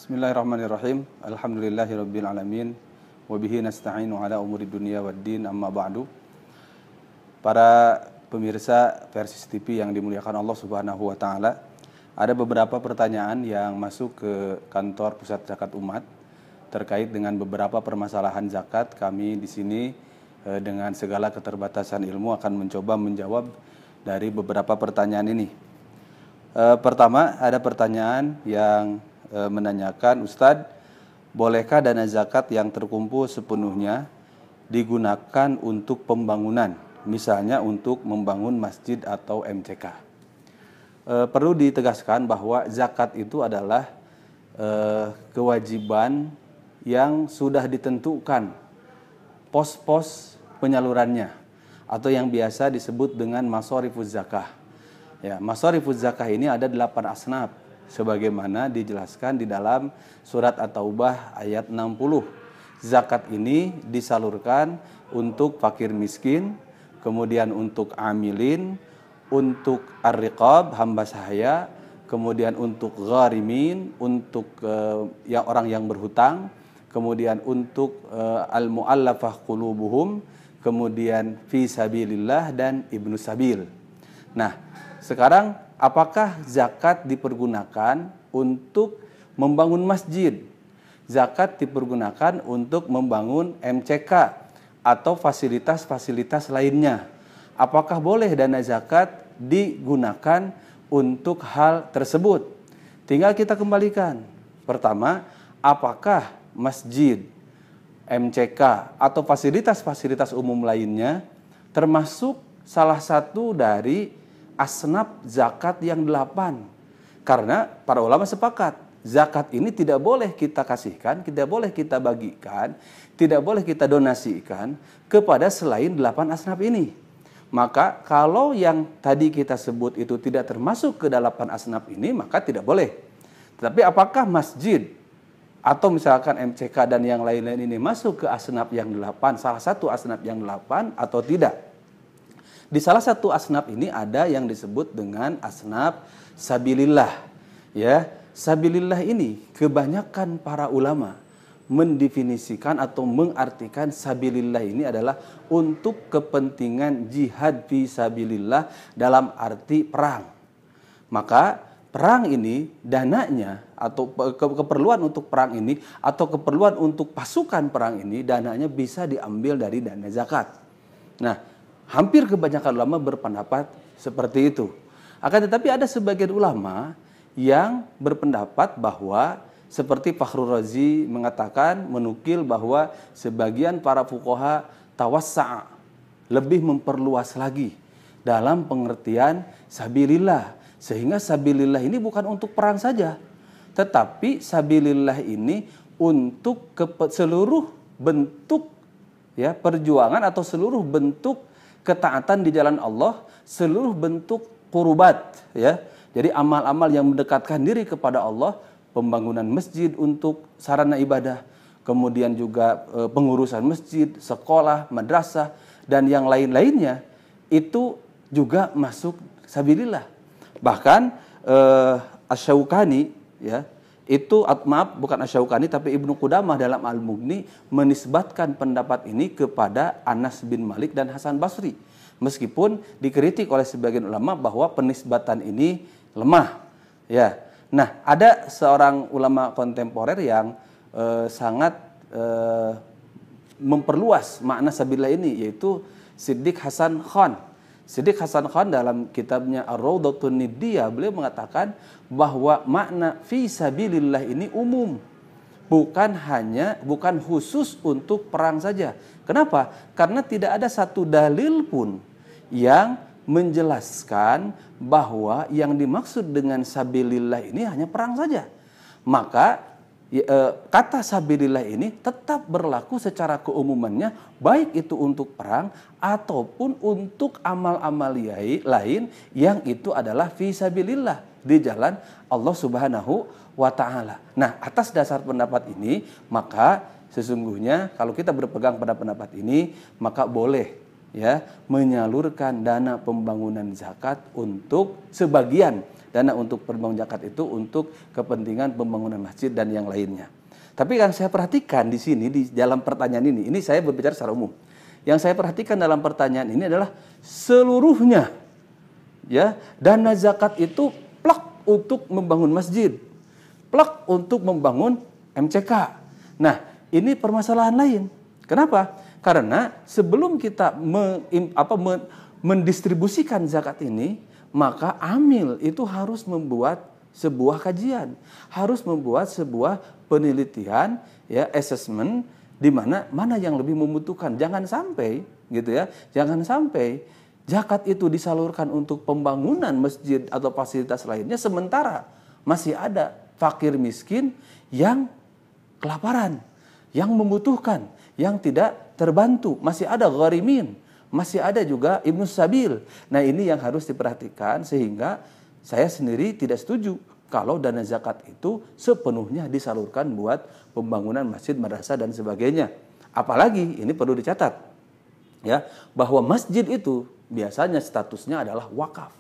Bismillahirrahmanirrahim. Alhamdulillahirabbil alamin wa bihi nasta'inu ala umuri dunya waddin, amma ba'du. Para pemirsa Persis TV yang dimuliakan Allah Subhanahu wa taala, ada beberapa pertanyaan yang masuk ke kantor Pusat Zakat Umat terkait dengan beberapa permasalahan zakat. Kami di sini dengan segala keterbatasan ilmu akan mencoba menjawab dari beberapa pertanyaan ini. Pertama, ada pertanyaan yang menanyakan, Ustadz, bolehkah dana zakat yang terkumpul sepenuhnya digunakan untuk pembangunan, misalnya untuk membangun masjid atau MCK? Perlu ditegaskan bahwa zakat itu adalah kewajiban yang sudah ditentukan pos-pos penyalurannya, atau yang biasa disebut dengan masharifuz zakah. Ya, masharifuz zakah ini ada 8 asnaf, sebagaimana dijelaskan di dalam surat At-Taubah ayat 60. Zakat ini disalurkan untuk fakir miskin, kemudian untuk amilin, untuk ar-riqab, hamba sahaya, kemudian untuk gharimin, untuk orang yang berhutang, kemudian untuk al-mu'allafah qulubuhum, kemudian fi sabilillah dan ibnu sabil. Nah, sekarang apakah zakat dipergunakan untuk membangun masjid? Zakat dipergunakan untuk membangun MCK atau fasilitas-fasilitas lainnya. Apakah boleh dana zakat digunakan untuk hal tersebut? Tinggal kita kembalikan. Pertama, apakah masjid, MCK atau fasilitas-fasilitas umum lainnya termasuk salah satu dari asnaf zakat yang 8. Karena para ulama sepakat, zakat ini tidak boleh kita kasihkan, tidak boleh kita bagikan, tidak boleh kita donasikan kepada selain 8 asnaf ini. Maka kalau yang tadi kita sebut itu tidak termasuk ke 8 asnaf ini, maka tidak boleh. Tetapi apakah masjid atau misalkan MCK dan yang lain-lain ini masuk ke asnaf yang 8, salah satu asnaf yang 8 atau tidak? Di salah satu asnaf ini ada yang disebut dengan asnaf sabilillah. Ya, sabilillah ini kebanyakan para ulama mendefinisikan atau mengartikan sabilillah ini adalah untuk kepentingan jihad fi sabilillah dalam arti perang. Maka perang ini dananya atau keperluan untuk perang ini atau keperluan untuk pasukan perang ini dananya bisa diambil dari dana zakat. Nah, hampir kebanyakan ulama berpendapat seperti itu. Akan tetapi ada sebagian ulama yang berpendapat bahwa seperti Fakhrul Razi mengatakan, menukil bahwa sebagian para fuqaha tawassa'a, lebih memperluas lagi dalam pengertian sabilillah. Sehingga sabilillah ini bukan untuk perang saja, tetapi sabilillah ini untuk seluruh bentuk ya perjuangan atau seluruh bentuk ketaatan di jalan Allah, seluruh bentuk qurubat ya. Jadi amal-amal yang mendekatkan diri kepada Allah, pembangunan masjid untuk sarana ibadah, kemudian juga pengurusan masjid, sekolah, madrasah dan yang lain-lainnya itu juga masuk sabilillah. Bahkan Asy-Syaukani ya, itu maaf bukan Asy-Syaukani tapi Ibnu Qudamah dalam Al-Mughni menisbatkan pendapat ini kepada Anas bin Malik dan Hasan Basri, meskipun dikritik oleh sebagian ulama bahwa penisbatan ini lemah ya. Nah, ada seorang ulama kontemporer yang sangat memperluas makna sabilillah ini, yaitu Siddiq Hasan Khan. Siddiq Hasan Khan dalam kitabnya Ar-Raudhatun Niddiyah, beliau mengatakan bahwa makna fi sabilillah ini umum, bukan khusus untuk perang saja. Kenapa? Karena tidak ada satu dalil pun yang menjelaskan bahwa yang dimaksud dengan sabilillah ini hanya perang saja. Maka kata sabilillah ini tetap berlaku secara keumumannya, baik itu untuk perang ataupun untuk amal-amal lain yang itu adalah fi sabilillah, di jalan Allah Subhanahu wa taala. Nah, atas dasar pendapat ini, maka sesungguhnya kalau kita berpegang pada pendapat ini, maka boleh ya menyalurkan dana pembangunan zakat untuk sebagian dana untuk pembangunan zakat itu untuk kepentingan pembangunan masjid dan yang lainnya. Tapi yang saya perhatikan di sini di dalam pertanyaan ini saya berbicara secara umum. Yang saya perhatikan dalam pertanyaan ini adalah seluruhnya ya dana zakat itu plak untuk membangun masjid, plak untuk membangun MCK. Nah, ini permasalahan lain. Kenapa? Karena sebelum kita mendistribusikan zakat ini, maka amil itu harus membuat sebuah kajian, harus membuat sebuah penelitian, ya, assessment di mana yang lebih membutuhkan. Jangan sampai gitu ya, jangan sampai zakat itu disalurkan untuk pembangunan masjid atau fasilitas lainnya sementara masih ada fakir miskin yang kelaparan, yang membutuhkan, yang tidak terbantu, masih ada gharimin, masih ada juga ibnu sabil. Nah, ini yang harus diperhatikan sehingga saya sendiri tidak setuju kalau dana zakat itu sepenuhnya disalurkan buat pembangunan masjid, madrasah dan sebagainya. Apalagi ini perlu dicatat ya, bahwa masjid itu biasanya statusnya adalah wakaf.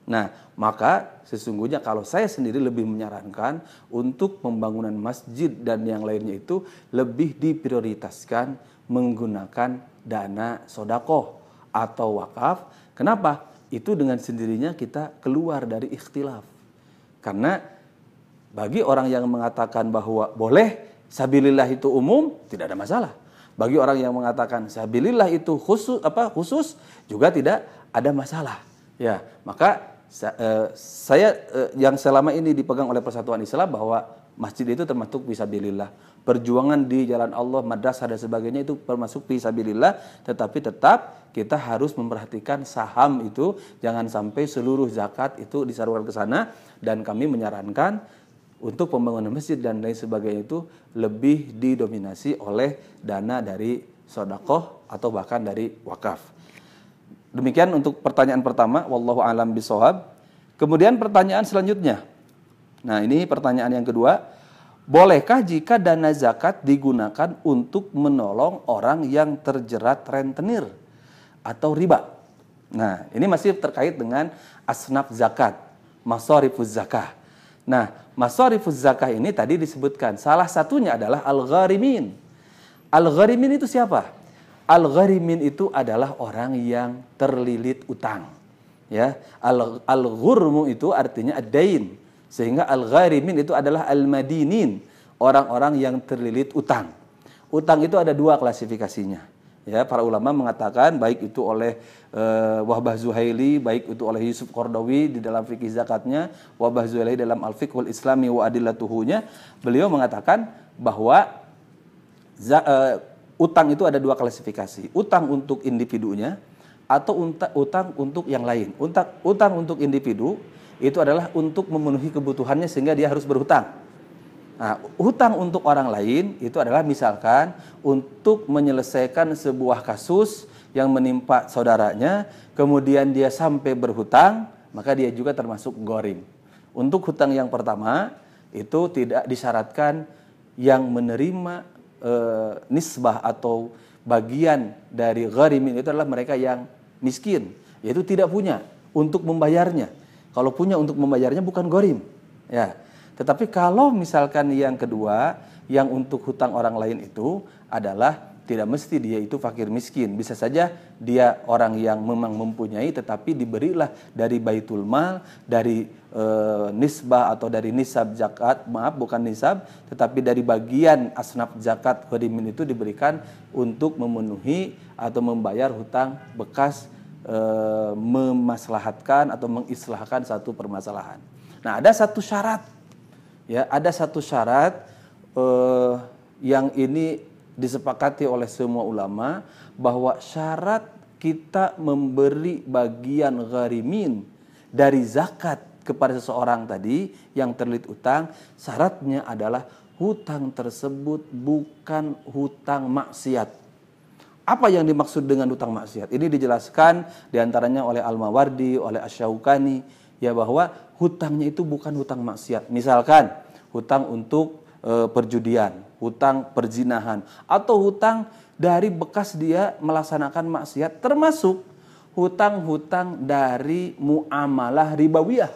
Nah, maka sesungguhnya kalau saya sendiri lebih menyarankan untuk pembangunan masjid dan yang lainnya itu lebih diprioritaskan menggunakan dana sodakoh atau wakaf. Kenapa? Itu dengan sendirinya kita keluar dari ikhtilaf. Karena bagi orang yang mengatakan bahwa boleh sabilillah itu umum, tidak ada masalah. Bagi orang yang mengatakan sabilillah itu khusus juga tidak ada masalah. Ya, maka saya yang selama ini dipegang oleh Persatuan Islam bahwa masjid itu termasuk fisabilillah. Perjuangan di jalan Allah, madrasah dan sebagainya itu termasuk fisabilillah, tetapi tetap kita harus memperhatikan saham itu jangan sampai seluruh zakat itu disalurkan ke sana, dan kami menyarankan untuk pembangunan masjid dan lain sebagainya itu lebih didominasi oleh dana dari sedekah atau bahkan dari wakaf. Demikian untuk pertanyaan pertama, wallahu a'lam bishawab. Kemudian pertanyaan selanjutnya. Nah, ini pertanyaan yang kedua. Bolehkah jika dana zakat digunakan untuk menolong orang yang terjerat rentenir atau riba? Nah, ini masih terkait dengan asnaf zakat, masharifuz zakah. Nah, masharifuz zakah ini tadi disebutkan salah satunya adalah al-gharimin. Al-gharimin itu siapa? Al-gharimin itu adalah orang yang terlilit utang. Ya, al-ghurmu itu artinya ad-dain. Sehingga al-gharimin itu adalah al-madinin, orang-orang yang terlilit utang. Utang itu ada dua klasifikasinya. Ya, para ulama mengatakan baik itu oleh Wahbah Zuhaili, baik itu oleh Yusuf Qardawi di dalam fikih zakatnya, Wahbah Zuhaili dalam Al-Fiqhul Islami wa Adillatuhunya, beliau mengatakan bahwa utang itu ada dua klasifikasi. Utang untuk individunya atau utang untuk yang lain. Utang untuk individu itu adalah untuk memenuhi kebutuhannya sehingga dia harus berhutang. Nah, hutang untuk orang lain itu adalah misalkan untuk menyelesaikan sebuah kasus yang menimpa saudaranya, kemudian dia sampai berhutang, maka dia juga termasuk gharim. Untuk hutang yang pertama itu tidak disyaratkan yang menerima nisbah atau bagian dari gharimin itu adalah mereka yang miskin, yaitu tidak punya untuk membayarnya. Kalau punya untuk membayarnya bukan gharim, ya. Tetapi kalau misalkan yang kedua, yang untuk hutang orang lain itu adalah tidak mesti dia itu fakir miskin. Bisa saja dia orang yang memang mempunyai tetapi diberilah dari baitul mal, dari nisbah atau dari nisab zakat, maaf bukan nisab, tetapi dari bagian asnaf zakat gharimin itu diberikan untuk memenuhi atau membayar hutang bekas memaslahatkan atau mengislahkan satu permasalahan. Nah, ada satu syarat, ya, ada satu syarat yang ini disepakati oleh semua ulama bahwa syarat kita memberi bagian gharimin dari zakat kepada seseorang tadi yang terlilit utang, syaratnya adalah hutang tersebut bukan hutang maksiat. Apa yang dimaksud dengan hutang maksiat? Ini dijelaskan diantaranya oleh Al-Mawardi, oleh Asy-Syaukani, ya, bahwa hutangnya itu bukan hutang maksiat. Misalkan hutang untuk perjudian, hutang perzinahan, atau hutang dari bekas dia melaksanakan maksiat, termasuk hutang-hutang dari muamalah ribawiyah.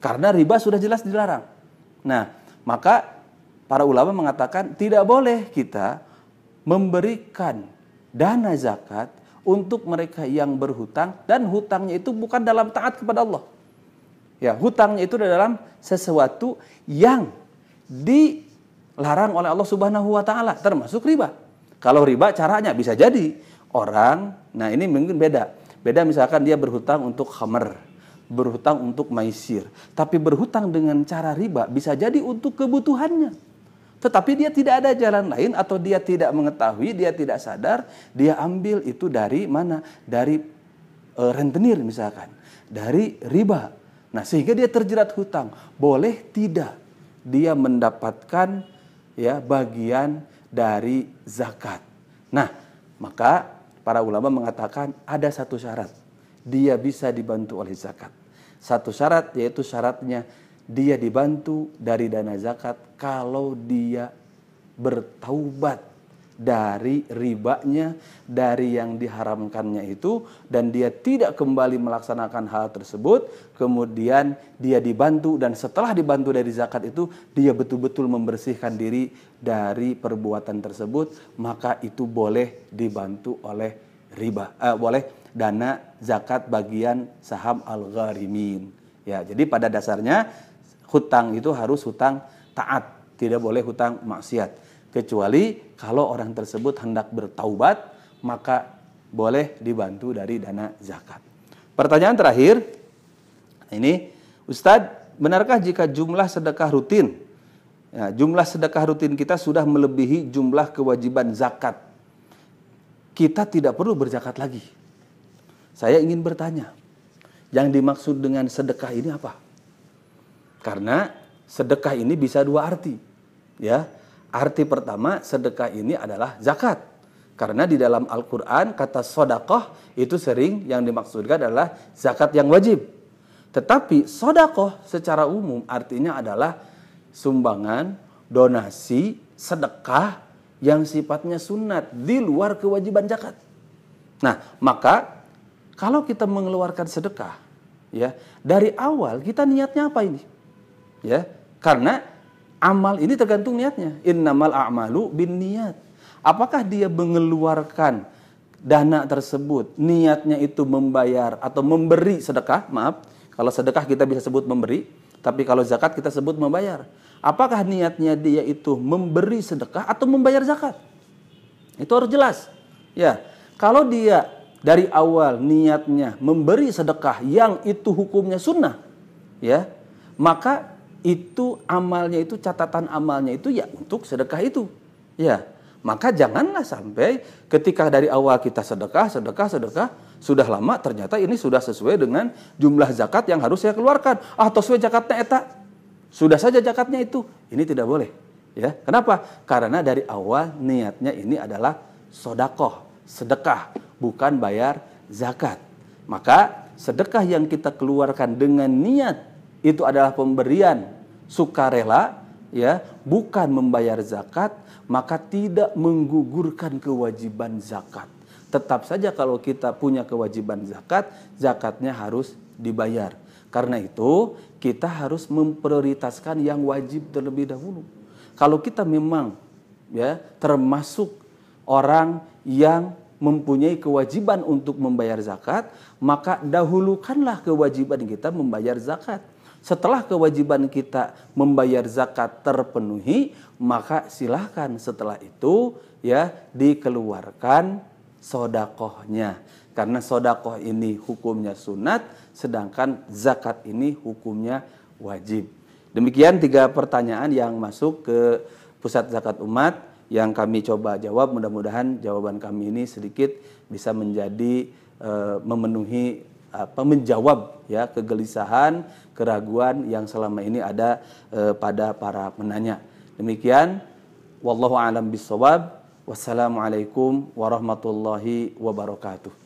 Karena riba sudah jelas dilarang. Nah, maka para ulama mengatakan tidak boleh kita memberikan dana zakat untuk mereka yang berhutang dan hutangnya itu bukan dalam taat kepada Allah. Ya, hutangnya itu dalam sesuatu yang dilarang oleh Allah Subhanahu wa taala, termasuk riba. Kalau riba caranya bisa jadi orang, nah ini mungkin beda. Beda misalkan dia berhutang untuk khamr, berhutang untuk maisir, tapi berhutang dengan cara riba bisa jadi untuk kebutuhannya. Tetapi dia tidak ada jalan lain atau dia tidak mengetahui, dia tidak sadar, dia ambil itu dari mana? Dari rentenir misalkan, dari riba. Nah, sehingga dia terjerat hutang. Boleh tidak dia mendapatkan ya bagian dari zakat. Nah, maka para ulama mengatakan ada satu syarat. Dia bisa dibantu oleh zakat. Satu syarat yaitu syaratnya dia dibantu dari dana zakat kalau dia bertaubat dari ribanya, dari yang diharamkannya itu, dan dia tidak kembali melaksanakan hal tersebut, kemudian dia dibantu, dan setelah dibantu dari zakat itu, dia betul-betul membersihkan diri dari perbuatan tersebut, maka itu boleh dibantu oleh riba, boleh dana zakat bagian saham al-gharimin. Ya, jadi pada dasarnya hutang itu harus hutang taat, tidak boleh hutang maksiat. Kecuali kalau orang tersebut hendak bertaubat, maka boleh dibantu dari dana zakat. Pertanyaan terakhir, ini Ustadz, benarkah jika jumlah sedekah rutin, ya, jumlah sedekah rutin kita sudah melebihi jumlah kewajiban zakat, kita tidak perlu berzakat lagi? Saya ingin bertanya, yang dimaksud dengan sedekah ini apa? Karena sedekah ini bisa dua arti, ya. Arti pertama, sedekah ini adalah zakat. Karena di dalam Al-Quran, kata sodakoh itu sering yang dimaksudkan adalah zakat yang wajib. Tetapi sodakoh secara umum artinya adalah sumbangan, donasi, sedekah yang sifatnya sunat di luar kewajiban zakat. Nah, maka kalau kita mengeluarkan sedekah, ya, dari awal kita niatnya apa ini? Ya, karena amal ini tergantung niatnya. Innamal a'malu binniyat. Apakah dia mengeluarkan dana tersebut, niatnya itu membayar atau memberi sedekah? Maaf, kalau sedekah kita bisa sebut memberi, tapi kalau zakat kita sebut membayar. Apakah niatnya dia itu memberi sedekah atau membayar zakat? Itu harus jelas. Ya, kalau dia dari awal niatnya memberi sedekah yang itu hukumnya sunnah, ya, maka itu amalnya itu, catatan amalnya itu ya untuk sedekah itu. Ya, maka janganlah sampai ketika dari awal kita sedekah, sudah lama ternyata ini sudah sesuai dengan jumlah zakat yang harus saya keluarkan. Atau sesuai zakatnya eta. Sudah saja zakatnya itu. Ini tidak boleh. Ya, kenapa? Karena dari awal niatnya ini adalah sodakoh, sedekah, bukan bayar zakat. Maka sedekah yang kita keluarkan dengan niat itu adalah pemberian sukarela, ya, bukan membayar zakat, maka tidak menggugurkan kewajiban zakat. Tetap saja kalau kita punya kewajiban zakat, zakatnya harus dibayar. Karena itu kita harus memprioritaskan yang wajib terlebih dahulu. Kalau kita memang, ya, termasuk orang yang mempunyai kewajiban untuk membayar zakat, maka dahulukanlah kewajiban kita membayar zakat. Setelah kewajiban kita membayar zakat terpenuhi, maka silahkan setelah itu, ya, dikeluarkan sodakohnya. Karena sodakoh ini hukumnya sunat, sedangkan zakat ini hukumnya wajib. Demikian 3 pertanyaan yang masuk ke Pusat Zakat Umat yang kami coba jawab. Mudah-mudahan jawaban kami ini sedikit bisa menjadi memenuhi menjawab, ya, kegelisahan, keraguan yang selama ini ada pada para penanya. Demikian, wallahu a'lam bishawab. Wassalamualaikum warahmatullahi wabarakatuh.